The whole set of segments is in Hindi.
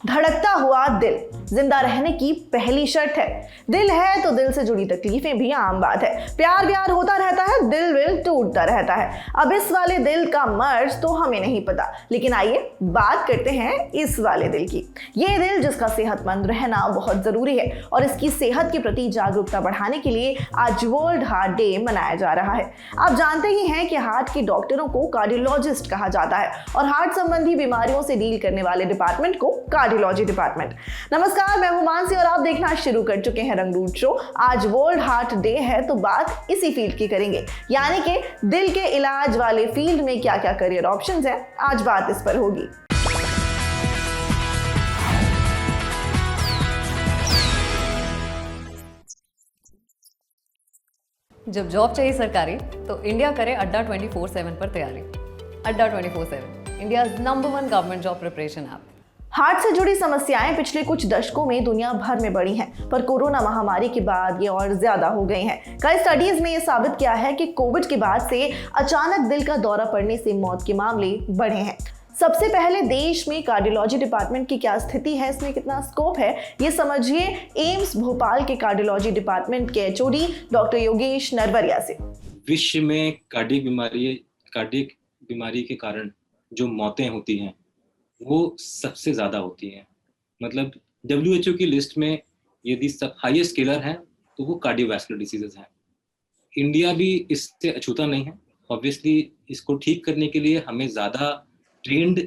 धड़कता हुआ दिल जिंदा रहने की पहली शर्त है। दिल है तो दिल से जुड़ी तकलीफें भी आम बात है। प्यार व्यार होता रहता है, दिल विल टूटता रहता है। अब इस वाले दिल का मर्ज तो हमें नहीं पता, लेकिन आइए बात करते हैं इस वाले दिल की। ये दिल जिसका सेहतमंद रहना बहुत जरूरी है और इसकी सेहत के प्रति जागरूकता बढ़ाने के लिए आज वर्ल्ड हार्ट डे मनाया जा रहा है। आप जानते ही हैं कि हार्ट के डॉक्टरों को कार्डियोलॉजिस्ट कहा जाता है और हार्ट संबंधी बीमारियों से डील करने वाले डिपार्टमेंट को कार्डियोलॉजी डिपार्टमेंट। नमस्कार, मैं हूं मानसी और आप देखना शुरू कर चुके हैं रंगरूट शो। आज वर्ल्ड हार्ट डे है तो बात इसी फील्ड की करेंगे, यानी कि दिल के इलाज वाले फील्ड में क्या क्या करियर ऑप्शंस हैं। आज बात इस पर होगी। जब जॉब चाहिए सरकारी तो इंडिया करे अड्डा 24/7 पर तैयारी। अड्डा 24/7 India number 1 government job preparation app. Heart से जुड़ी समस्याएं पिछले कुछ दशकों में दुनिया भर में बढ़ी हैं, पर कोरोना महामारी के बाद ये और ज्यादा हो गई हैं। कई स्टडीज में ये साबित किया है कि कोविड के बाद से अचानक दिल का दौरा पड़ने से मौत के मामले बढ़े हैं। सबसे पहले देश में कार्डियोलॉजी डिपार्टमेंट की क्या स्थिति है, इसमें कितना स्कोप है, ये समझिए एम्स भोपाल के कार्डियोलॉजी डिपार्टमेंट के एचओडी डॉक्टर योगेश नरवरिया से। विश्व में कार्डियक बीमारी के कारण जो मौतें होती हैं वो सबसे ज़्यादा होती हैं। मतलब WHO की लिस्ट में यदि सब हाईएस्ट किलर हैं तो वो कार्डियोवैस्कुलर डिसीजेज हैं। इंडिया भी इससे अछूता नहीं है। ऑब्वियसली इसको ठीक करने के लिए हमें ज़्यादा ट्रेंड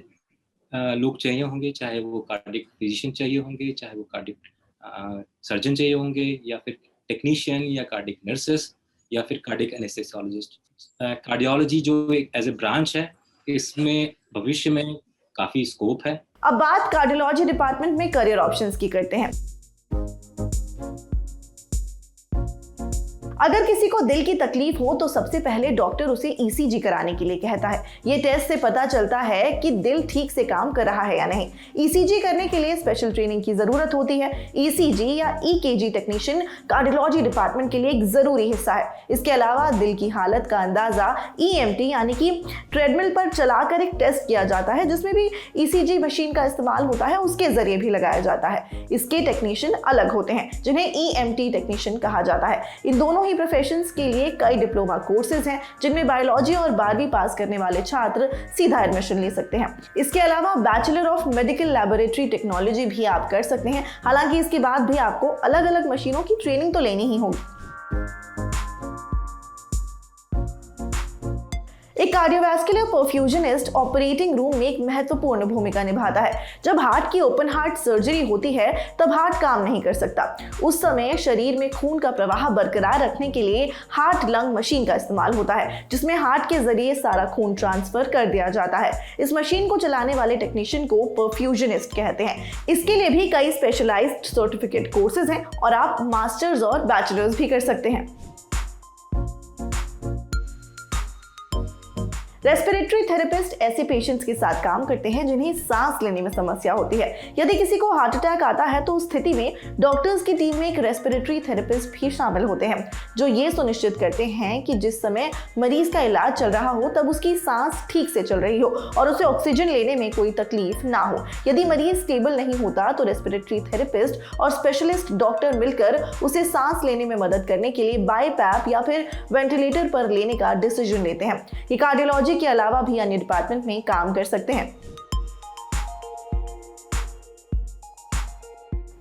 लोग चाहिए होंगे, चाहे वो कार्डियक फिजिशियन चाहिए होंगे, चाहे वो कार्डियक सर्जन चाहिए होंगे, या फिर टेक्नीशियन या कार्डियक नर्सेस या फिर कार्डियक एनेस्थेसियोलॉजिस्ट। कार्डियोलॉजी जो एक एज ए ब्रांच है, इसमें भविष्य में काफी स्कोप है। अब बात कार्डियोलॉजी डिपार्टमेंट में करियर ऑप्शंस की करते हैं। अगर किसी को दिल की तकलीफ हो तो सबसे पहले डॉक्टर उसे ईसीजी कराने के लिए कहता है। ये टेस्ट से पता चलता है कि दिल ठीक से काम कर रहा है या नहीं। ईसीजी करने के लिए स्पेशल ट्रेनिंग की जरूरत होती है। ईसीजी या ईकेजी टेक्नीशियन कार्डियोलॉजी डिपार्टमेंट के लिए एक जरूरी हिस्सा है। इसके अलावा दिल की हालत का अंदाजा ईएमटी यानी कि ट्रेडमिल पर चलाकर एक टेस्ट किया जाता है, जिसमें भी ईसीजी मशीन का इस्तेमाल होता है, उसके जरिए भी लगाया जाता है। इसके टेक्नीशियन अलग होते हैं जिन्हें ईएमटी टेक्नीशियन कहा जाता है। इन दोनों प्रोफेशंस के लिए कई डिप्लोमा कोर्सेज हैं, जिनमें बायोलॉजी और 12वीं पास करने वाले छात्र सीधा एडमिशन ले सकते हैं। इसके अलावा bachelor of medical laboratory technology भी आप कर सकते हैं। हालांकि इसके बाद भी आपको अलग अलग मशीनों की ट्रेनिंग तो लेनी ही होगी। एक कार्डियोवैस्कुलर परफ्यूजनिस्ट ऑपरेटिंग रूम में एक महत्वपूर्ण भूमिका निभाता है। जब हार्ट की ओपन हार्ट सर्जरी होती है तब हार्ट काम नहीं कर सकता। उस समय शरीर में खून का प्रवाह बरकरार रखने के लिए हार्ट लंग मशीन का इस्तेमाल होता है, जिसमें हार्ट के जरिए सारा खून ट्रांसफर कर दिया जाता है। इस मशीन को चलाने वाले टेक्नीशियन को परफ्यूजनिस्ट कहते हैं। इसके लिए भी कई स्पेशलाइज्ड सर्टिफिकेट कोर्सेज हैं और आप मास्टर्स और बैचलर्स भी कर सकते हैं। रेस्पिरेटरी थेरेपिस्ट ऐसे पेशेंट्स के साथ काम करते हैं जिन्हें सांस लेने में समस्या होती है। यदि किसी को हार्ट अटैक आता है तो उस स्थिति में डॉक्टर्स की टीम में एक रेस्पिरेटरी थेरेपिस्ट भी शामिल होते हैं, जो ये सुनिश्चित करते हैं कि जिस समय मरीज का इलाज चल रहा हो तब उसकी सांस ठीक से चल रही हो और उसे ऑक्सीजन लेने में कोई तकलीफ ना हो। यदि मरीज स्टेबल नहीं होता तो रेस्पिरेटरी थेरेपिस्ट और स्पेशलिस्ट डॉक्टर मिलकर उसे सांस लेने में मदद करने के लिए बाईपैप या फिर वेंटिलेटर पर लेने का डिसीजन लेते हैं। ये कार्डियोलॉजी के अलावा भी अन्य डिपार्टमेंट में काम कर सकते हैं।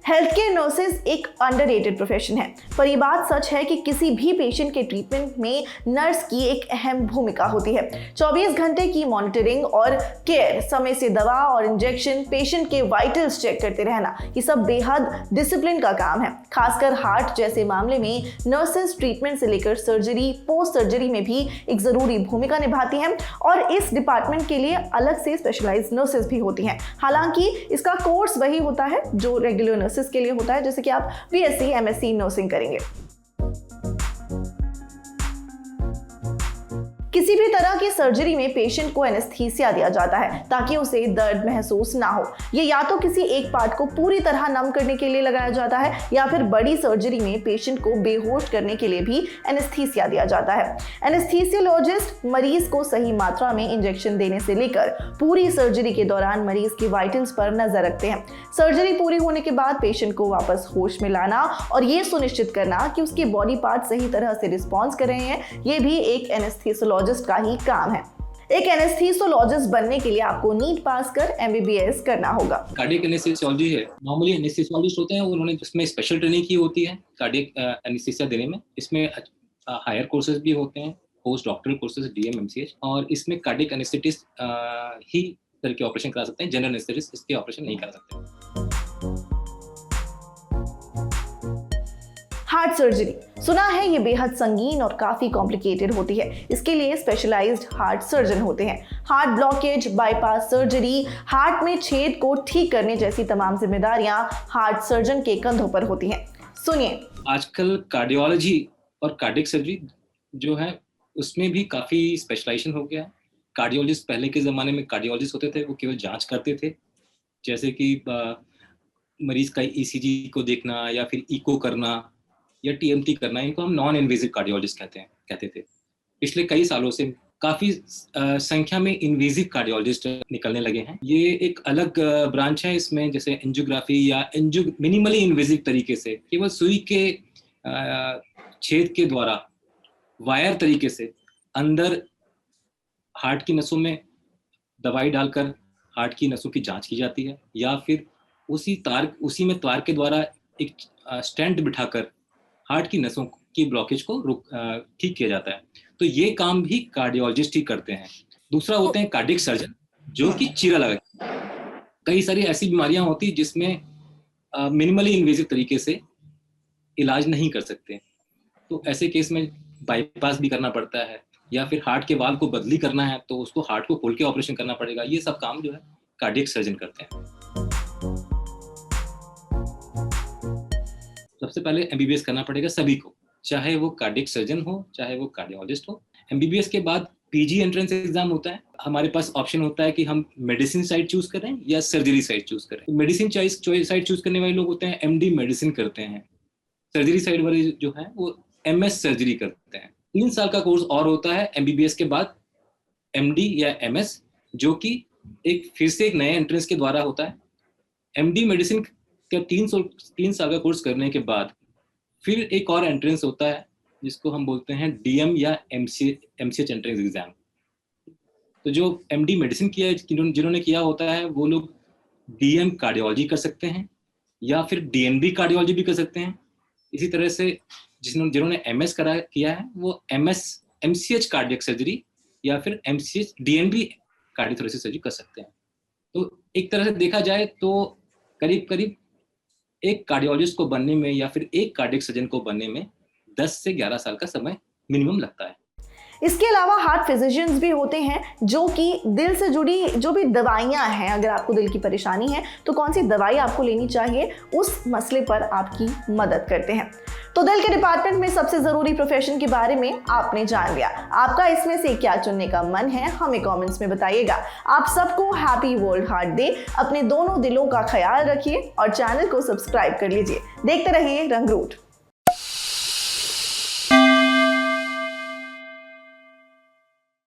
हेल्थ केयर नर्सेज एक अंडररेटेड प्रोफेशन है, पर यह बात सच है कि किसी भी पेशेंट के ट्रीटमेंट में नर्स की एक अहम भूमिका होती है। 24 घंटे की मॉनिटरिंग और केयर, समय से दवा और इंजेक्शन, पेशेंट के वाइटल्स चेक करते रहना, ये सब बेहद डिसिप्लिन का काम है। खासकर हार्ट जैसे मामले में नर्सेज ट्रीटमेंट से लेकर सर्जरी, पोस्ट सर्जरी में भी एक जरूरी भूमिका निभाती हैं और इस डिपार्टमेंट के लिए अलग से स्पेशलाइज्ड नर्सेज भी होती हैं। हालांकि इसका कोर्स वही होता है जो रेगुलर नर्सेज के लिए होता है, जैसे कि आप बीएससी एमएससी नर्सिंग करेंगे। किसी किसी भी तरह की सर्जरी में पेशेंट को एनेस्थीसिया दिया जाता है ताकि उसे दर्द महसूस ना हो। ये या तो किसी एक पार्ट को पूरी तरह नम करने के लिए लगाया जाता है या फिर बड़ी सर्जरी में पेशेंट को बेहोश करने के लिए भी एनेस्थीसिया दिया जाता है। एनेस्थीसियोलॉजिस्ट मरीज को सही मात्रा में इंजेक्शन देने से लेकर पूरी सर्जरी के दौरान मरीज की वाइटल्स पर नजर रखते हैं। सर्जरी पूरी होने के बाद पेशेंट को वापस होश में लाना और ये सुनिश्चित करना कि उसके बॉडी पार्ट सही तरह से रिस्पॉन्स कर रहे हैं, ये भी एक एनेस्थीसियोलॉजिस्ट का ही काम है। एक एनेस्थीसियोलॉजिस्ट बनने के लिए आपको नीट पास कर MBBS करना होगा। कार्डियक एनेस्थीसियोलॉजी है, नॉर्मली एनेस्थीसियोलॉजिस्ट होते हैं, उन्होंने इसमें स्पेशल ट्रेनिंग की होती है कार्डियक एनेस्थीसिया देने में। इसमें हायर कोर्सेज भी होते हैं, post doctoral courses DM MCH, और इसमें कार्डियक एनेस्थेटिस्ट ही तरह के ऑपरेशन करा सकते हैं, जनरल एनेस्थेटिस्ट इसके ऑपरेशन नहीं करा सकते। हार्ट सर्जरी, सुना है ये बेहद संगीन और काफी कॉम्प्लिकेटेड होती है। इसके लिए स्पेशलाइज्ड हार्ट सर्जन होते हैं। Heart blockage, bypass surgery, heart में छेद को ठीक करने जैसी तमाम जिम्मेदारियां हार्ट सर्जन के कंधों पर होती हैं। सुनिए, आजकल कार्डियोलॉजी और कार्डियक सर्जरी जो है उसमें भी काफी स्पेशलाइजेशन हो गया है। कार्डियोलॉजिस्ट, पहले के जमाने में कार्डियोलॉजिस्ट होते थे, वो केवल जांच करते थे, जैसे कि मरीज का ECG को देखना या फिर इको करना या TMT करना, इनको हम नॉन इन्वेजिव कार्डियोलॉजिस्ट कहते थे। पिछले कई सालों से काफी संख्या में इन्वेजिव कार्डियोलॉजिस्ट निकलने लगे हैं। ये एक अलग ब्रांच है। इसमें जैसे एंजियोग्राफी या मिनिमली इन्वेजिव तरीके से केवल सुई के छेद के द्वारा वायर तरीके से अंदर हार्ट की नसों में दवाई डालकर हार्ट की नसों की जांच की जाती है, या फिर उसी में तार के द्वारा एक स्टेंट बिठाकर हार्ट की नसों की ब्लॉकेज को ठीक किया जाता है। तो ये काम भी कार्डियोलॉजिस्ट ही करते हैं। दूसरा होते हैं कार्डियक सर्जन, जो कि चीरा लगा। कई सारी ऐसी बीमारियां होती हैं जिसमें मिनिमली इन्वेजिव तरीके से इलाज नहीं कर सकते, तो ऐसे केस में बाईपास भी करना पड़ता है, या फिर हार्ट के वाल्व को बदली करना है तो उसको हार्ट को खोल के ऑपरेशन करना पड़ेगा। ये सब काम जो है कार्डियक सर्जन करते हैं। सबसे पहले MBBS करना पड़ेगा सभी को, चाहे वो कार्डियक सर्जन हो चाहे वो कार्डियोलॉजिस्ट हो। MBBS के बाद PG एंट्रेंस एग्जाम होता है। हमारे पास ऑप्शन होता है कि हम मेडिसिन साइड चूज करें या सर्जरी साइड चूज करें। तो मेडिसिन साइड चूज करने वाले लोग होते हैं MD मेडिसिन करते हैं। सर्जरी साइड वाले जो है वो MS सर्जरी करते हैं। 3 साल का कोर्स और होता है MBBS के बाद MD या MS, जो कि फिर से एक नए एंट्रेंस के द्वारा होता है। MD मेडिसिन का 3 साल का कोर्स करने के बाद फिर एक और एंट्रेंस होता है जिसको हम बोलते हैं DM या MCH एंट्रेंस एग्जाम। तो जो MD मेडिसिन किया है, जिन्होंने किया होता है, वो लोग DM कार्डियोलॉजी कर सकते हैं या फिर DNB कार्डियोलॉजी भी कर सकते हैं। इसी तरह से जिन्होंने MS किया है वो MCH कार्डियक सर्जरी या फिर MCH DNB कार्डियोथोरेसिस सर्जरी कर सकते हैं। तो एक तरह से देखा जाए तो करीब एक कार्डियोलॉजिस्ट को बनने में या फिर एक कार्डियक सर्जन को बनने में 10 से 11 साल का समय मिनिमम लगता है। इसके अलावा हार्ट फिजिशियंस भी होते हैं जो कि दिल से जुड़ी जो भी दवाइयां हैं, अगर आपको दिल की परेशानी है तो कौन सी दवाई आपको लेनी चाहिए, उस मसले पर आपकी मदद करते हैं। तो दिल के डिपार्टमेंट में सबसे ज़रूरी प्रोफेशन के बारे में आपने जान लिया। आपका इसमें से क्या चुनने का मन है, हमें कमेंट्स में बताइएगा। आप सबको हैप्पी वर्ल्ड हार्ट डे। अपने दोनों दिलों का ख्याल रखिए और चैनल को सब्सक्राइब कर लीजिए। देखते रहिए रंगरूट।